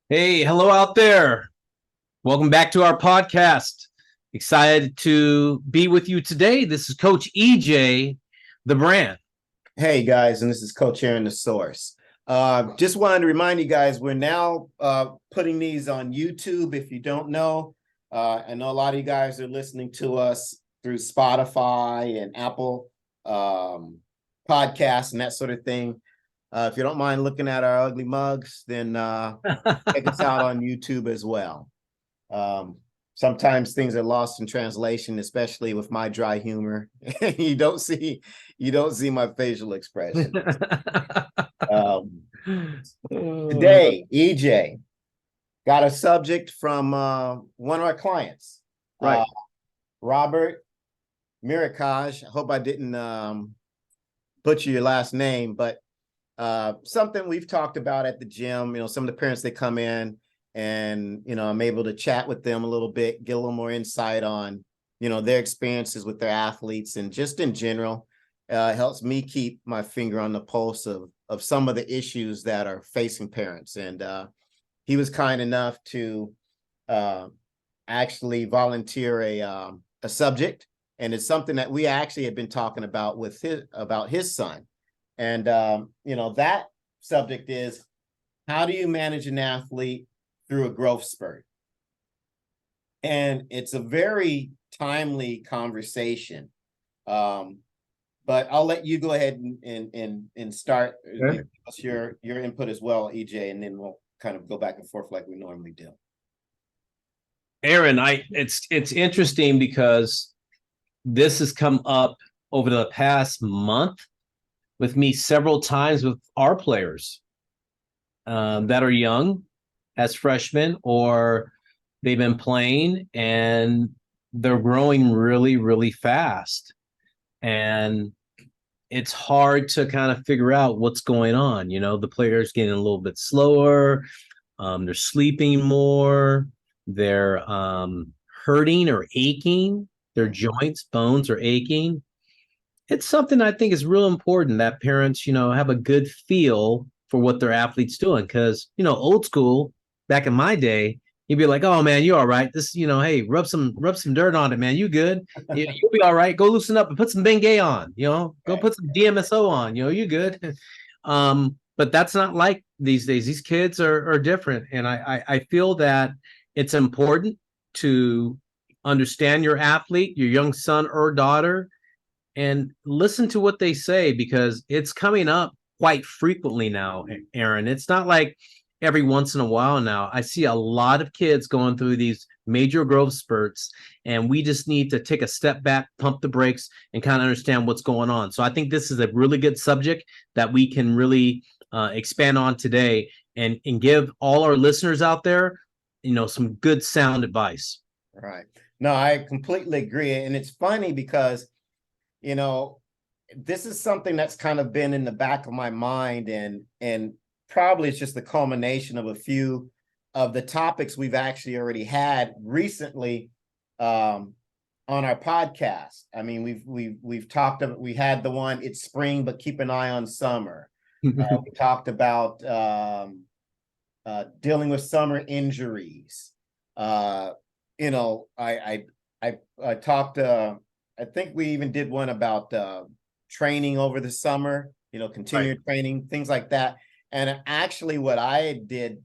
Hey, hello out there. Welcome back to our podcast. Excited to be with you today. This is Coach EJ, the brand. Hey guys, and this is Coach Aaron, the Source. Just wanted to remind you guys, we're now putting these on YouTube. If you don't know, I know a lot of you guys are listening to us through Spotify and Apple podcasts and that sort of thing. If you don't mind looking at our ugly mugs, then check us out on YouTube as well. Um, Sometimes things are lost in translation, especially with my dry humor. You don't see my facial expression. Um, Today, EJ got a subject from one of our clients, Right. Robert Miracaj. I hope I didn't butcher your last name, but something we've talked about at the gym. Some of the parents, they come in and, I'm able to chat with them a little bit, get a little more insight on, their experiences with their athletes and just in general. Helps me keep my finger on the pulse of some of the issues that are facing parents. And he was kind enough to uh, actually volunteer a subject, and it's something that we actually had been talking about with his son. And that subject is, how do you manage an athlete through a growth spurt? And it's a very timely conversation. Um, but I'll let you go ahead and start. Okay. Give us your input as well, EJ, and then we'll kind of go back and forth like we normally do. Aaron, it's interesting because this has come up over the past month with me several times with our players that are young as freshmen, or they've been playing and they're growing really, really fast. And it's hard to kind of figure out what's going on. The players getting a little bit slower. They're sleeping more. They're hurting or aching. Their joints, bones are aching. It's something I think is real important that parents, have a good feel for what their athlete's doing. Because, old school, back in my day, you'd be like, oh man, you all right. This, hey, rub some dirt on it, man. You good. You'll be all right. Go loosen up and put some Bengay on, go Right. put some DMSO on, you good. But that's not like these days. These kids are different. And I feel that it's important to understand your athlete, your young son or daughter, and listen to what they say, because it's coming up quite frequently now, Aaron. It's not like every once in a while now. I see a lot of kids going through these major growth spurts, and we just need to take a step back, pump the brakes, and kind of understand what's going on. So I think this is a really good subject that we can really expand on today, and give all our listeners out there, some good sound advice. Right. No, I completely agree. And it's funny because, you know, this is something that's kind of been in the back of my mind, and probably it's just the culmination of a few of the topics we've actually already had recently on our podcast. I mean, we've talked about, we had the one, it's spring but keep an eye on summer. We talked about dealing with summer injuries. Uh, you know, I talked. I think we even did one about training over the summer. Right. Continued training, things like that. And actually, what I did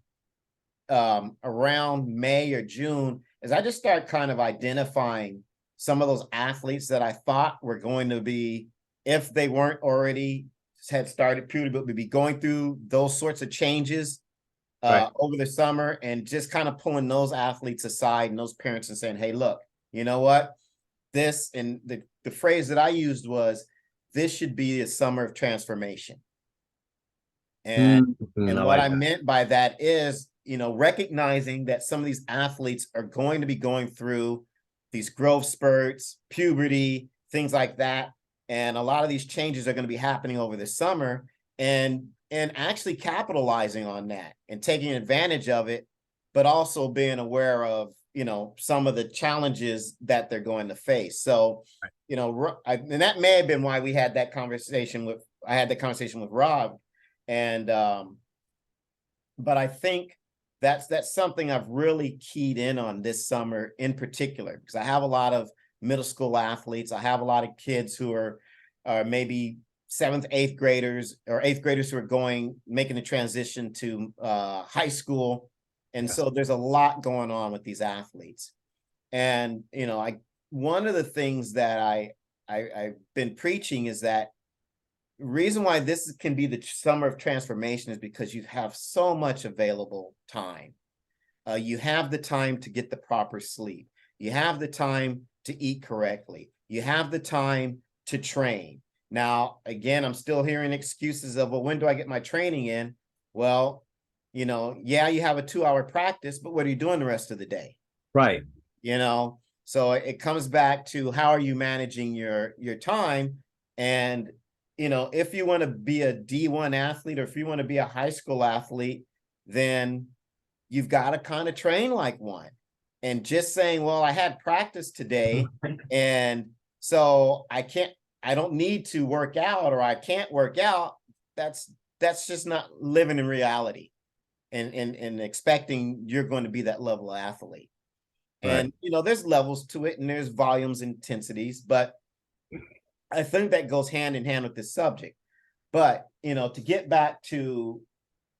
around May or June is I just started kind of identifying some of those athletes that I thought were going to be, if they weren't already had started puberty, but would be going through those sorts of changes Right. over the summer, and just kind of pulling those athletes aside and those parents and saying, hey, look, you know what? This, and the phrase that I used was, this should be a summer of transformation. And I what like I meant by that is, recognizing that some of these athletes are going to be going through these growth spurts, puberty, things like that. And a lot of these changes are going to be happening over the summer, and actually capitalizing on that and taking advantage of it, but also being aware of, some of the challenges that they're going to face. So, and that may have been why we had that conversation with, I had the conversation with Rob. And but I think that's something I've really keyed in on this summer in particular, because I have a lot of middle school athletes. I have a lot of kids who are maybe seventh, eighth graders, or eighth graders who are making the transition to high school. And so there's a lot going on with these athletes. And, one of the things that I've been preaching is that reason why this can be the summer of transformation is because you have so much available time. You have the time to get the proper sleep. You have the time to eat correctly. You have the time to train. Now, again, I'm still hearing excuses of, well, when do I get my training in? Well, yeah, you have a 2-hour practice, but what are you doing the rest of the day? Right. So it comes back to how are you managing your time? And if you want to be a D1 athlete, or if you want to be a high school athlete, then you've got to kind of train like one. And just saying, well, I had practice today, and so I don't need to work out, or I can't work out. That's just not living in reality and expecting you're going to be that level of athlete. And, there's levels to it, and there's volumes, intensities, but I think that goes hand in hand with this subject. But, to get back to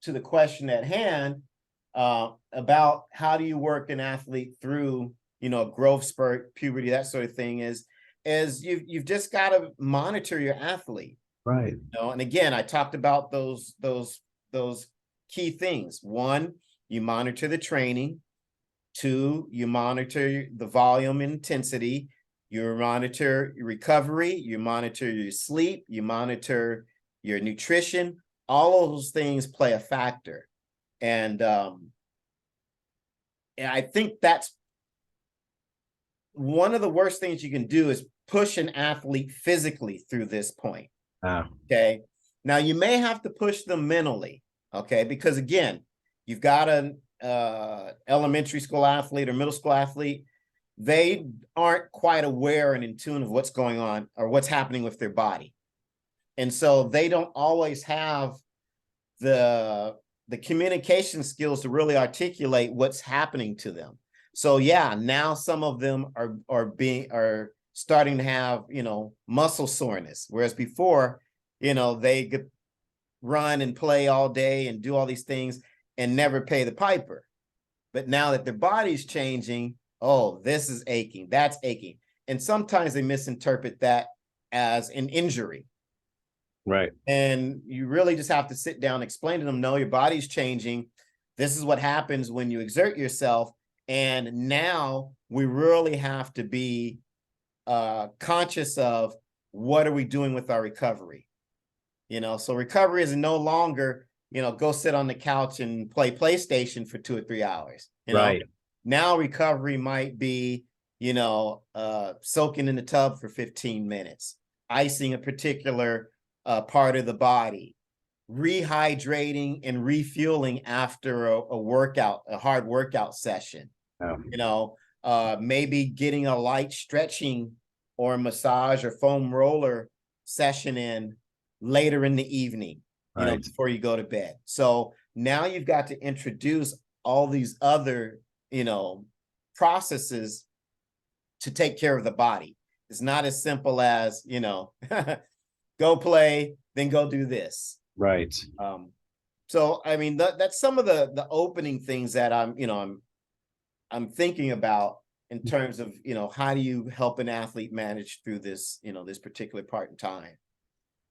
the question at hand, about how do you work an athlete through, a growth spurt, puberty, that sort of thing, is you've just got to monitor your athlete. Right. And again, I talked about those key things. 1, you monitor the training. 2, you monitor the volume and intensity. You monitor your recovery, you monitor your sleep, you monitor your nutrition. All of those things play a factor. And I think that's one of the worst things you can do, is push an athlete physically through this point. Okay. Now, you may have to push them mentally. Okay. Because again, you've got an elementary school athlete or middle school athlete. They aren't quite aware and in tune of what's going on or what's happening with their body. And so they don't always have the communication skills to really articulate what's happening to them. So yeah, now some of them are starting to have, muscle soreness. Whereas before, they could run and play all day and do all these things and never pay the piper. But now that their body's changing, oh, this is aching, that's aching. And sometimes they misinterpret that as an injury. Right. And you really just have to sit down and explain to them, no, your body's changing. This is what happens when you exert yourself. And now we really have to be conscious of what are we doing with our recovery. So recovery is no longer, go sit on the couch and play PlayStation for 2 or 3 hours. Right. Now recovery might be, soaking in the tub for 15 minutes, icing a particular part of the body, rehydrating and refueling after a hard workout session. Maybe getting a light stretching or massage or foam roller session in later in the evening, before you go to bed. So now you've got to introduce all these other, processes to take care of the body. It's not as simple as, go play, then go do this. Right. So, I mean, that's some of the opening things that I'm thinking about in terms of, how do you help an athlete manage through this, this particular part in time.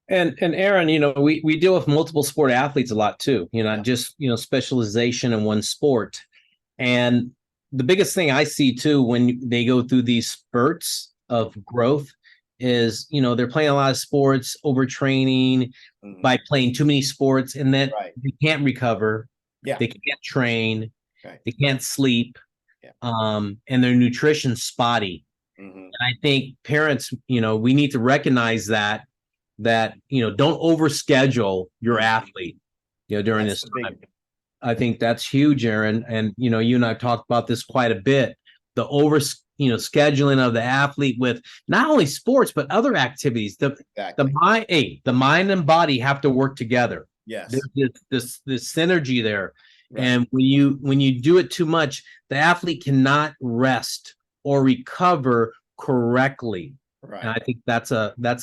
And Aaron, we deal with multiple sport athletes a lot too, not just, specialization in one sport. And the biggest thing I see too, when they go through these spurts of growth is, they're playing a lot of sports, overtraining by playing too many sports, and then they can't recover. Yeah. They can't train. Right. They can't sleep. Yeah. And their nutrition's spotty. And I think parents, we need to recognize that, don't overschedule your athlete, during this time. I think that's huge, Aaron. And, you and I talked about this quite a bit. The scheduling of the athlete with not only sports, but other activities. The mind and body have to work together. Yes. There's this synergy there. Right. And when you do it too much, the athlete cannot rest or recover correctly. Right. And I think that's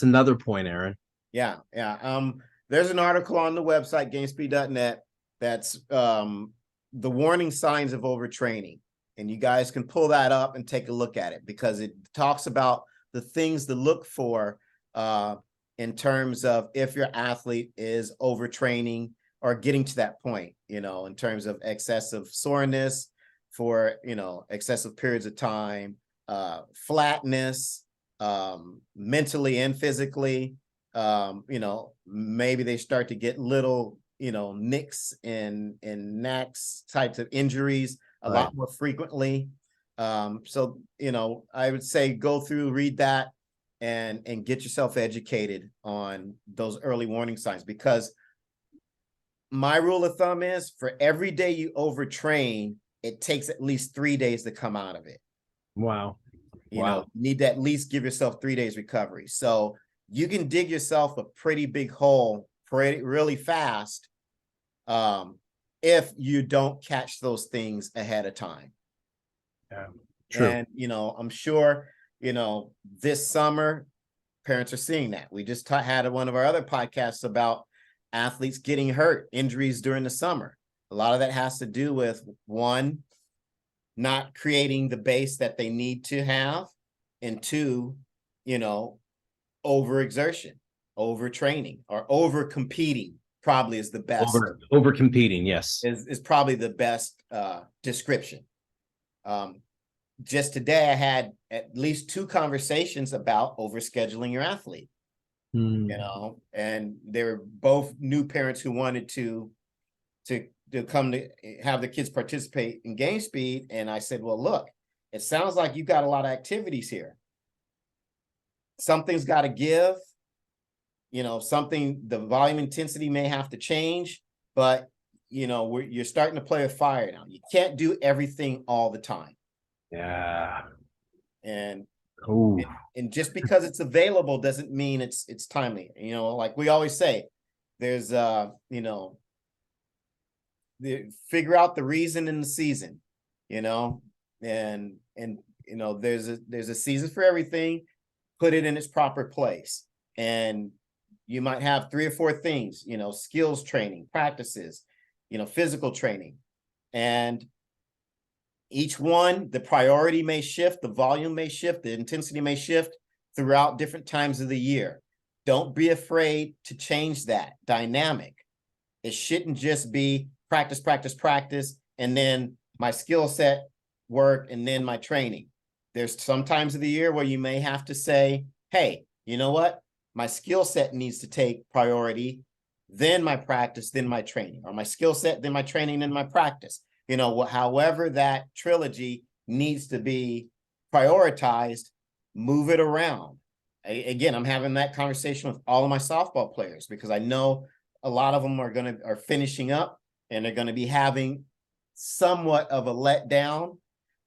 another point, Aaron. Yeah, yeah. There's an article on the website, gamespeed.net, that's the warning signs of overtraining. And you guys can pull that up and take a look at it, because it talks about the things to look for in terms of if your athlete is overtraining or getting to that point, in terms of excessive soreness for, excessive periods of time, flatness, mentally and physically. Maybe they start to get little, nicks and knacks types of injuries a lot more frequently. So, I would say go through, read that, and get yourself educated on those early warning signs, because my rule of thumb is for every day you overtrain, it takes at least 3 days to come out of it. Wow. You need to at least give yourself 3 days recovery. So you can dig yourself a pretty big hole really fast if you don't catch those things ahead of time. Yeah, true. And, I'm sure, this summer, parents are seeing that. We just had one of our other podcasts about athletes getting hurt, injuries during the summer. A lot of that has to do with, one, not creating the base that they need to have, and two, overexertion, overtraining, or over competing probably is the best. Over competing, yes, is probably the best description. Just today, I had at least 2 conversations about overscheduling your athlete. And they were both new parents who wanted to come to have the kids participate in Game Speed. And I said, well, look, it sounds like you've got a lot of activities here. Something's got to give, the volume intensity may have to change, but you're starting to play with fire now. You can't do everything all the time. Yeah. And just because it's available doesn't mean it's timely. Like we always say, there's figure out the reason in the season, and there's a season for everything. Put it in its proper place. And you might have 3 or 4 things, skills training, practices, physical training. And each one, the priority may shift, the volume may shift, the intensity may shift throughout different times of the year. Don't be afraid to change that dynamic. It shouldn't just be practice, practice, practice, and then my skill set work, and then my training. There's some times of the year where you may have to say, hey, you know what? My skill set needs to take priority, then my practice, then my training, or my skill set, then my training, then my practice. However that trilogy needs to be prioritized, move it around. Again, I'm having that conversation with all of my softball players, because I know a lot of them are finishing up, and they're going to be having somewhat of a letdown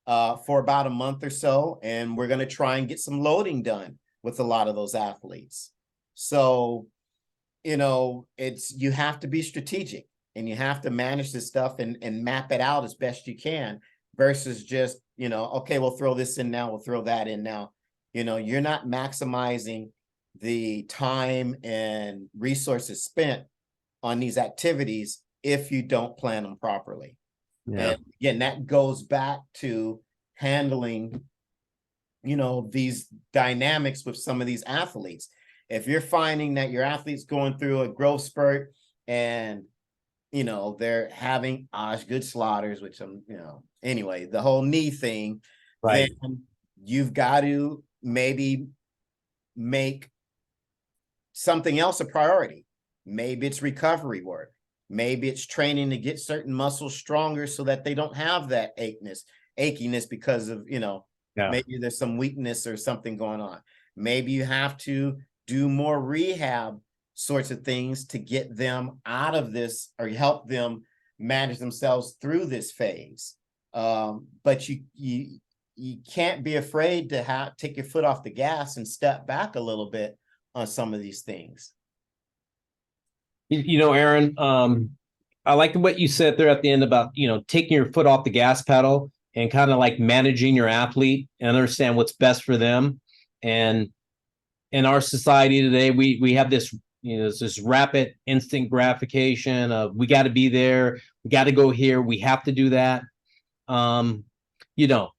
for about a month or so. And we're going to try and get some loading done with a lot of those athletes. So, you have to be strategic, and you have to manage this stuff and map it out as best you can, versus just, okay, we'll throw this in now, we'll throw that in now. You're not maximizing the time and resources spent on these activities if you don't plan them properly. Yeah. And again, that goes back to handling, these dynamics with some of these athletes. If you're finding that your athlete's going through a growth spurt, and they're having Osgood slaughters, which anyway, the whole knee thing, right? Then you've got to maybe make something else a priority. Maybe it's recovery work. Maybe it's training to get certain muscles stronger so that they don't have that achiness because of, maybe there's some weakness or something going on. Maybe you have to do more rehab sorts of things to get them out of this, or help them manage themselves through this phase. But you can't be afraid to take your foot off the gas and step back a little bit on some of these things. Aaron, I like what you said there at the end about, taking your foot off the gas pedal and kind of like managing your athlete and understand what's best for them. And in our society today, we have this, this rapid instant gratification of we got to be there, we got to go here, we have to do that. You don't,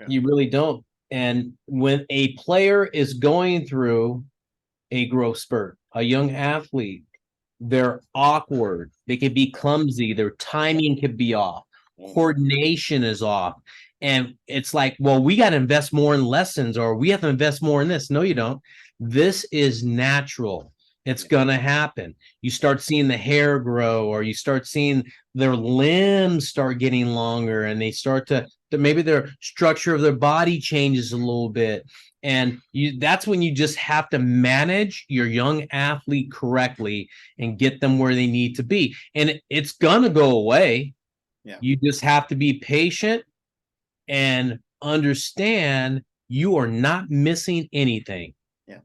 you really don't. And when a player is going through a growth spurt, a young athlete, they're awkward, they can be clumsy, their timing could be off, coordination is off. And it's like, well, we got to invest more in lessons, or we have to invest more in this. No, you don't. This is natural. It's going to happen. You start seeing the hair grow, or you start seeing their limbs start getting longer, and they start to maybe their structure of their body changes a little bit. And that's when you just have to manage your young athlete correctly and get them where they need to be. And it's going to go away. Yeah. You just have to be patient and understand you are not missing anything. Yeah.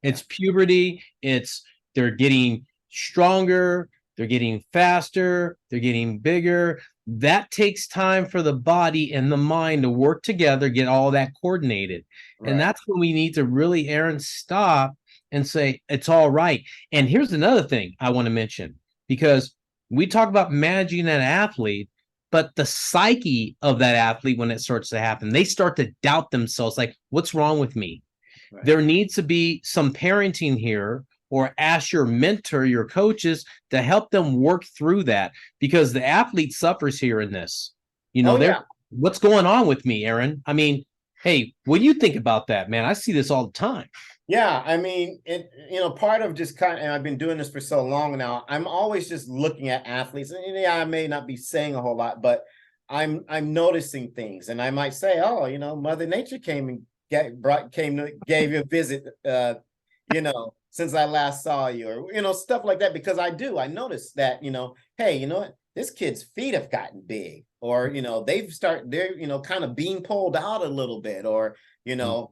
It's puberty. They're getting stronger. They're getting faster. They're getting bigger. That takes time for the body and the mind to work together, get all that coordinated. Right. And that's when we need to really, Aaron, stop and say, it's all right. And here's another thing I want to mention, because we talk about managing an athlete, but the psyche of that athlete, when it starts to happen, they start to doubt themselves, like, what's wrong with me? Right. There needs to be some parenting here, or ask your mentor, your coaches, to help them work through that, because the athlete suffers here in this. What's going on with me, Aaron? I mean, hey, what do you think about that, man? I see this all the time. Yeah, I mean, part of just and I've been doing this for so long now, I'm always just looking at athletes, and I may not be saying a whole lot, but I'm noticing things, and I might say, oh, Mother Nature came and gave you a visit, since I last saw you, or, stuff like that, because I notice that, hey, you know what, this kid's feet have gotten big, or, they're kind of being pulled out a little bit, or, their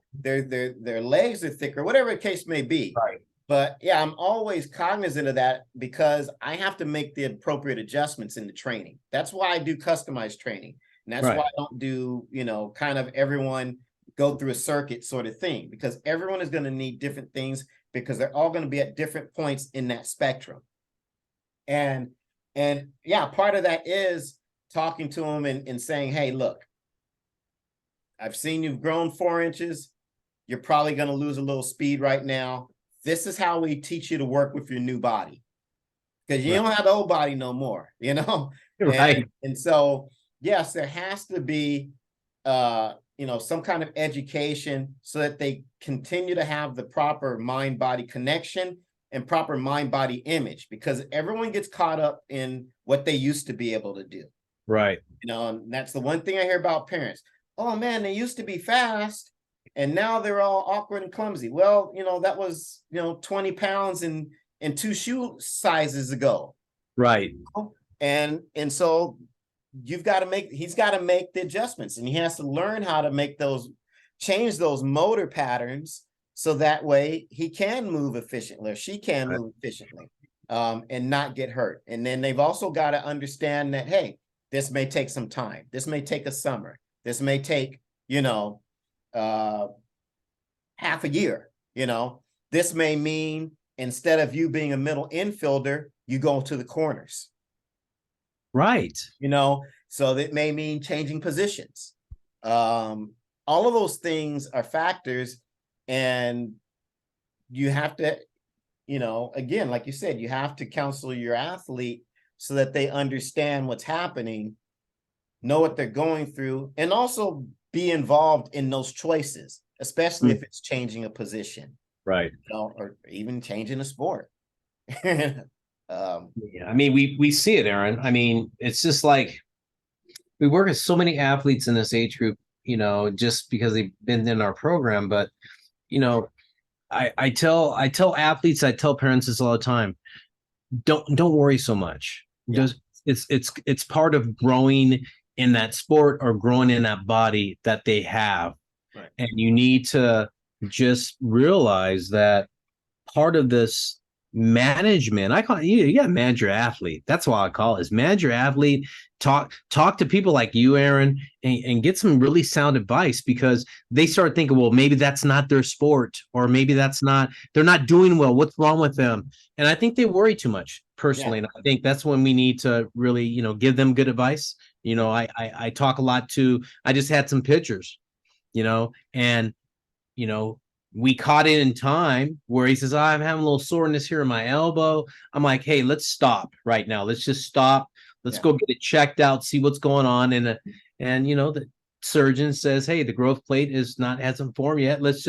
legs are thicker, whatever the case may be. Right. But yeah, I'm always cognizant of that, because I have to make the appropriate adjustments in the training. That's why I do customized training. And that's why I don't do, kind of everyone go through a circuit sort of thing, because everyone is going to need different things, because they're all going to be at different points in that spectrum. And yeah, part of that is talking to them and saying, hey, look, I've seen you've grown 4 inches. You're probably going to lose a little speed right now. This is how we teach you to work with your new body, because you don't have the old body no more, Right. And so, yes, there has to be, some kind of education, so that they continue to have the proper mind-body connection and proper mind-body image, because everyone gets caught up in what they used to be able to do. Right. And that's the one thing I hear about parents. Oh man, they used to be fast, and now they're all awkward and clumsy. Well, that was, 20 pounds and 2 shoe sizes ago. Right. And so he's got to make the adjustments, and he has to learn how to change those motor patterns, so that way he can move efficiently, or she can move efficiently, and not get hurt. And then they've also got to understand that, hey, this may take some time. This may take a summer. This may take, half a year. This may mean, instead of you being a middle infielder, you go to the corners. Right. So that may mean changing positions. All of those things are factors, and you have to, again, like you said, you have to counsel your athlete so that they understand what's happening, know what they're going through, and also be involved in those choices, especially if it's changing a position. Right. Or even changing a sport. Yeah, I mean, we see it, Aaron. I mean, it's just like we work with so many athletes in this age group, just because they've been in our program. But, I tell athletes, I tell parents this all the time. Don't worry so much. Yeah. It's part of growing in that sport, or growing in that body that they have. Right. And you need to just realize that part of this management. I call it, you got to manage your athlete. That's what I call it, is manage your athlete. Talk to people like you, Aaron, and get some really sound advice, because they start thinking, well, maybe that's not their sport, or maybe they're not doing well. What's wrong with them? And I think they worry too much personally. Yeah. And I think that's when we need to really, give them good advice. I talk a lot to, I just had some pitchers, and, you know, we caught it in time where he says, oh, I'm having a little soreness here in my elbow. I'm like, hey, let's stop right now. Let's just stop. Let's go get it checked out, see what's going on. And the surgeon says, hey, the growth plate hasn't formed yet. Let's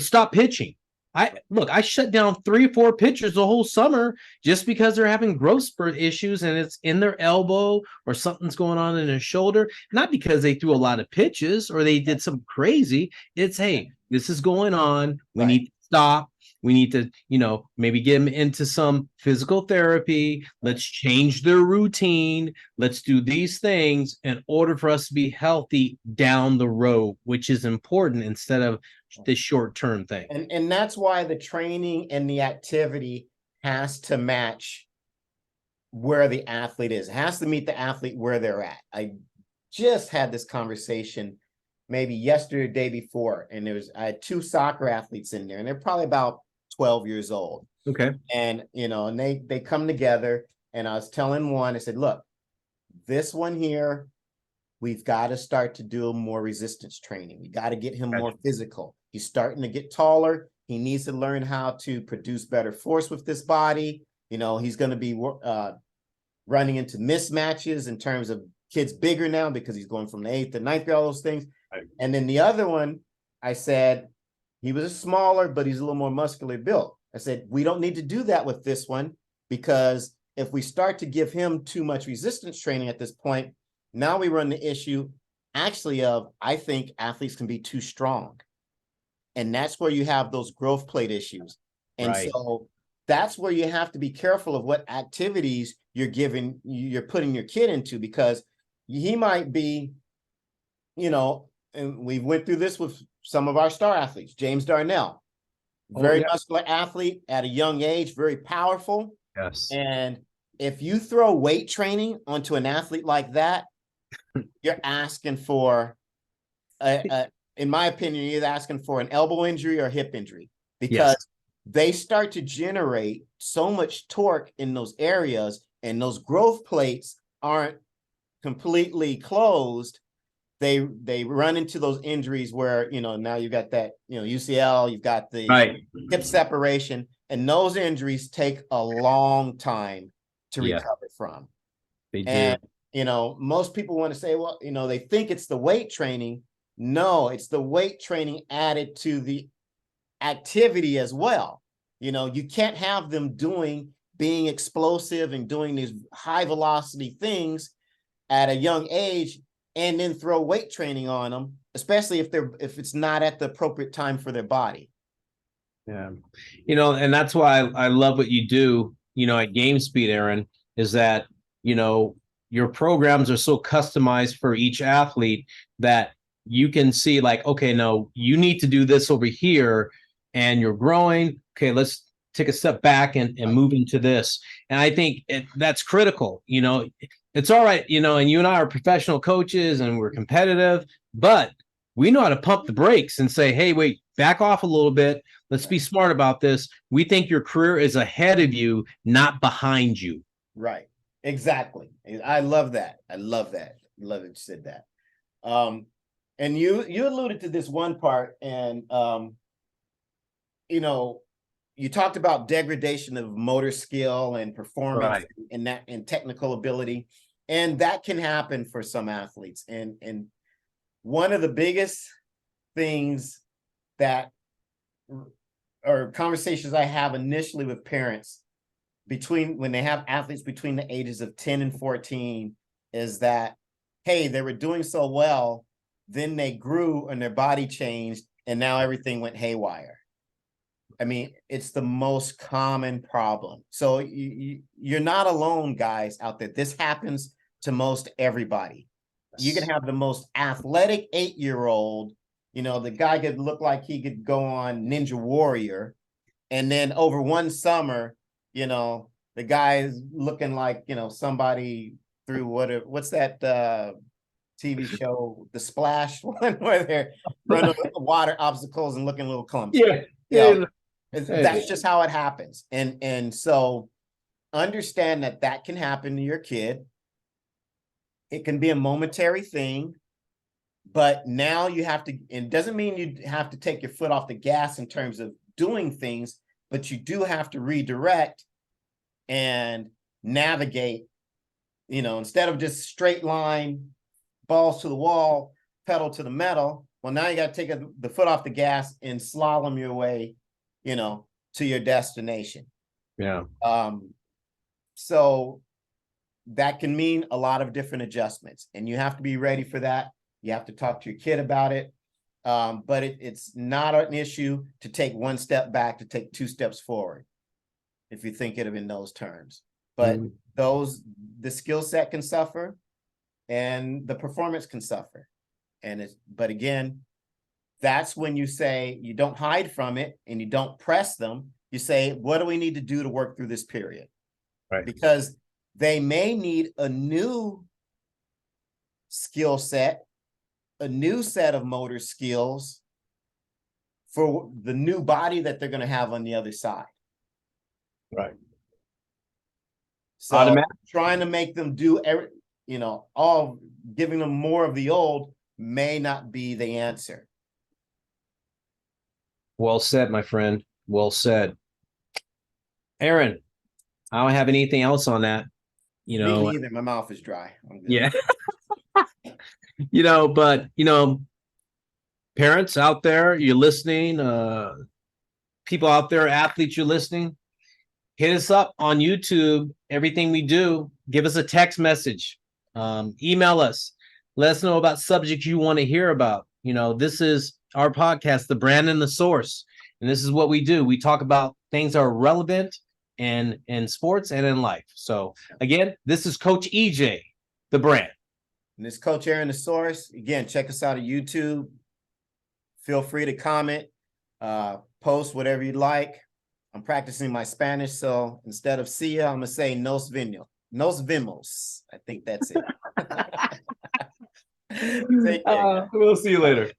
stop pitching. I shut down 3 or 4 pitchers the whole summer just because they're having growth spurt issues, and it's in their elbow or something's going on in their shoulder. Not because they threw a lot of pitches or they did something crazy. It's, hey, this is going on. We need to stop. We need to, maybe get them into some physical therapy. Let's change their routine. Let's do these things in order for us to be healthy down the road, which is important instead of this short-term thing. And that's why the training and the activity has to match where the athlete is. It has to meet the athlete where they're at. I just had this conversation maybe yesterday or day before, and I had 2 soccer athletes in there, and they're probably about 12 years old. Okay. And, and they come together, and I was telling one, I said, look, this one here, we've got to start to do more resistance training. We got to get him more physical. He's starting to get taller. He needs to learn how to produce better force with this body. He's going to be running into mismatches in terms of kids bigger now because he's going from the 8th to 9th grade, all those things. Right. And then the other one, I said, he was smaller, but he's a little more muscularly built. I said, we don't need to do that with this one, because if we start to give him too much resistance training at this point, now we run the issue actually of, I think athletes can be too strong. And that's where you have those growth plate issues. And so that's where you have to be careful of what activities you're putting your kid into, because he might be, and we went through this with some of our star athletes. James Darnell, very muscular athlete at a young age, very powerful. Yes. And if you throw weight training onto an athlete like that, you're asking for, in my opinion, you're asking for an elbow injury or hip injury, because they start to generate so much torque in those areas, and those growth plates aren't completely closed. They run into those injuries where, now you've got that, UCL, you've got the hip separation, and those injuries take a long time to recover from. They do. And, most people want to say, well, they think it's the weight training. No, it's the weight training added to the activity as well. You can't have them being explosive and doing these high velocity things at a young age and then throw weight training on them, especially if it's not at the appropriate time for their body. Yeah. And that's why I love what you do, at Game Speed, Aaron, is that, your programs are so customized for each athlete that you can see, like, okay, no, you need to do this over here and you're growing. Okay, let's take a step back and move into this. And I think that's critical. It's all right, and you and I are professional coaches and we're competitive, but we know how to pump the brakes and say, hey, wait, back off a little bit. Let's be smart about this. We think your career is ahead of you, not behind you. Right. Exactly. I love that. I love that. I love that you said that. And you alluded to this one part, and you talked about degradation of motor skill and performance and technical ability, and that can happen for some athletes. And one of the biggest things that, or conversations I have initially with parents when they have athletes between the ages of 10 and 14 is that, hey, they were doing so well, then they grew and their body changed, and now everything went haywire. I mean, it's the most common problem. So you're not alone, guys, out there. This happens to most everybody. You can have the most athletic 8-year-old, the guy could look like he could go on Ninja Warrior, And then over one summer, the guy is looking like, somebody through what's that TV show, The Splash one, where they're running over the water obstacles and looking a little clumsy. That's just how it happens. And so understand that can happen to your kid. It can be a momentary thing, but now you have to, it doesn't mean you have to take your foot off the gas in terms of doing things, but you do have to redirect and navigate, instead of just straight line, balls to the wall, pedal to the metal. Well, now you got to take the foot off the gas and slalom your way, to your destination. Yeah. So that can mean a lot of different adjustments, and you have to be ready for that. You have to talk to your kid about it. But it's not an issue to take one step back, to take two steps forward, if you think of it in those terms. But the skill set can suffer and the performance can suffer. But again, that's when you say, you don't hide from it and you don't press them. You say, what do we need to do to work through this period? Right. Because they may need a new skill set, a new set of motor skills for the new body that they're going to have on the other side. Right. So trying to make them do all, giving them more of the old may not be the answer. Well said, my friend. Well said. Aaron, I don't have anything else on that. Me neither. My mouth is dry. I'm good. Yeah. But parents out there, you're listening, people out there, athletes, you're listening, hit us up on YouTube. Everything we do, give us a text message, email us, let us know about subjects you want to hear about. This is our podcast, The Brand and the Source, and this is what we do. We talk about things that are relevant in sports and in life. So again, this is Coach EJ, The Brand. And this Coach Aaron, The Source. Again, check us out on YouTube. Feel free to comment, post whatever you'd like. I'm practicing my Spanish, so instead of see ya, I'm going to say nos vemos. Nos vemos. I think that's it. Take care. We'll see you later.